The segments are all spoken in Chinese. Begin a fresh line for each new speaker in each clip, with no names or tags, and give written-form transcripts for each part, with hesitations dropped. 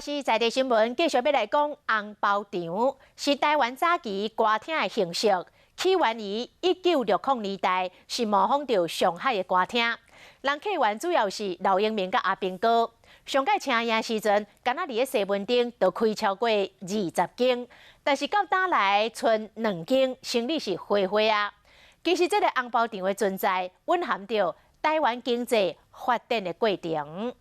是在地新闻，继续要来讲红包场，是台湾早期歌厅的形式，起源于1960年代，是模仿着上海的歌厅。人客源主要是老英明甲阿兵哥。上届请宴时阵，敢若伫咧西门町就开超过20间，但是到打来剩2间，生意是灰灰啊。其实这个红包场的存在，蕴含着台湾经济发展的过程。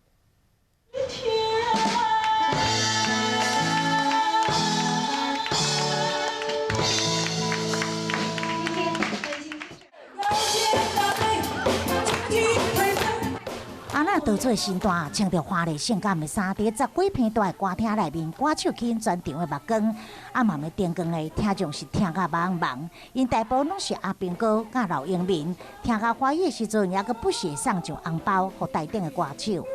阿娜倒做身段，穿着华丽性感的衫，伫10几片大的歌厅内面，歌手起全场的目光，暗暗的灯光的听众是听甲茫茫，因大部拢是阿兵哥甲老英民，听甲欢喜的时阵，也阁不时送上红包给台顶的歌手。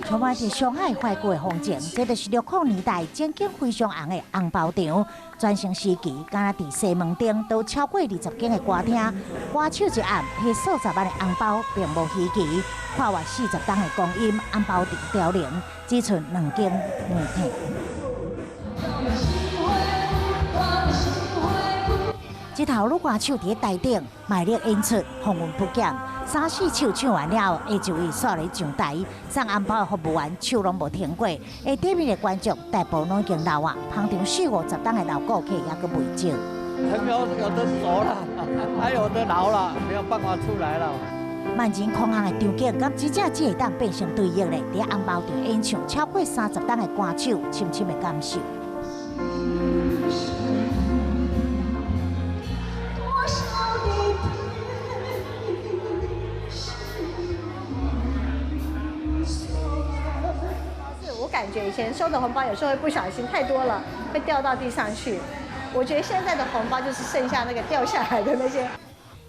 充满着上海怀古的风情，这就是60年代前景非常红的红包场。全盛时期，敢若伫西门町都超过20间的歌厅，歌手一暗批数十万的红包，并无稀奇。跨越40档的光阴，红包场凋零，只剩2间门厅。一头女歌手伫台顶卖力演出，风云不减。3、4首唱完了，下就位煞来上台，送红包的服务员手拢无停过。下底面的观众大部拢已经老啊，旁场40、50档的老顾客也阁未少。
有的熟了，还有的老了，没有办法出来了。
万人空巷的场景，敢真正只会当变成对应咧？伫红包场演唱超过30档的歌手，深深的感受。
感觉以前收的红包有时候会不小心太多了，会掉到地上去。我觉得现在的红包就是剩下那个掉下来的那些。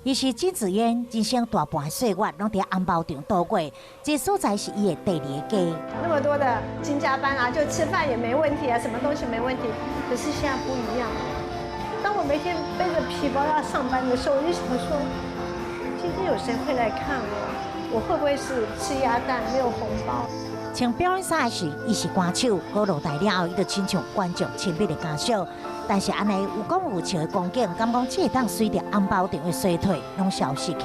伊是金子渊，人生大半的岁月拢伫红包场度过，这所在是伊的第2个家。
那么多的金家班啊，就吃饭也没问题啊，什么东西没问题。可是现在不一样。当我每天背着皮包要上班的时候，我就想说，今天有谁会来看我？我会不会是吃鸭蛋没有红包？
穿表演衫的是，伊是歌手，好落台了后，伊就亲像观众亲密的家属。但是安尼有讲有笑的光景，敢讲这会当随着红包场的衰退，拢消失去。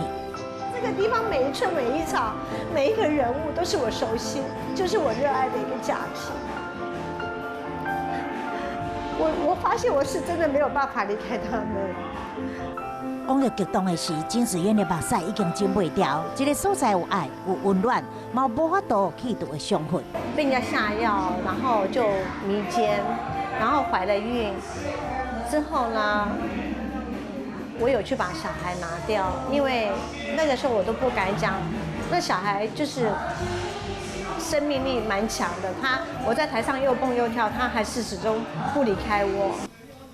这个地方每一寸每一草每一个人物都是我熟悉，就是我热爱的一个家庭。我发现我是真的没有办法离开他们。
往日激动的是，金子渊的目屎已经浸袂掉。这个所在有爱，有温暖，嘛无法度气度的伤痕。
被人家下药，然后就迷奸，然后怀了孕，之后呢，我有去把小孩拿掉，因为那个时候我都不敢讲，那小孩就是生命力蛮强的，我在台上又蹦又跳，他还是始终不离开我。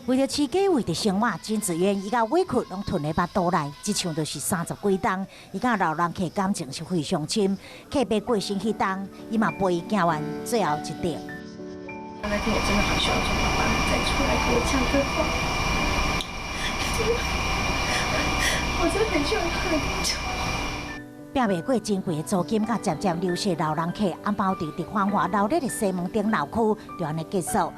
为了饲鸡，为着生活，金子渊伊甲委屈拢吞咧巴肚内，一唱就是30几档。伊甲老人客感情是非常深，客别过身迄档，伊嘛陪伊行完最后一场。
那天我真的好希望说爸爸再出来给我唱歌话，我真的很希望他能唱。
拼袂过珍贵的租金，甲渐渐流失老人客，红包场伫繁华闹热的西门町闹区就安尼结束。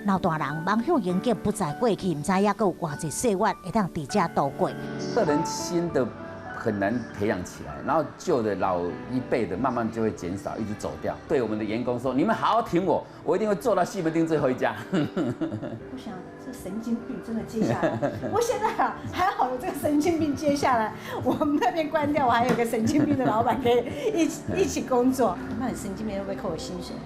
老大人望向远景，不再过去，唔知还阁有偌济岁月会当伫遮度过。
个人新的很难培养起来，然后旧的老一辈的慢慢就会减少，一直走掉。对我们的员工说：“你们好好挺我，我一定会做到西门町最后一家。”
我想这神经病真的接下来，我现在啊还好有这个神经病接下来，我们那边关掉，我还有个神经病的老板可以一起工作。那你神经病会不会扣我薪水？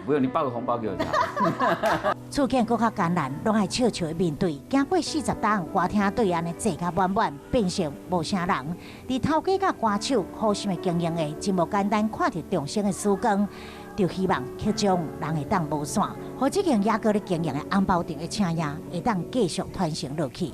不用，你包个红包给我就好。
处境更较艰难，拢爱笑笑的面对。经过40档，歌厅对安尼坐甲满满，变成无啥人。伫头家甲歌手好心的经营的，真无简单，看着众生的曙光，就希望剧中人会当无散，互这间野哥咧经营的红包店的青叶会当继续传承落去。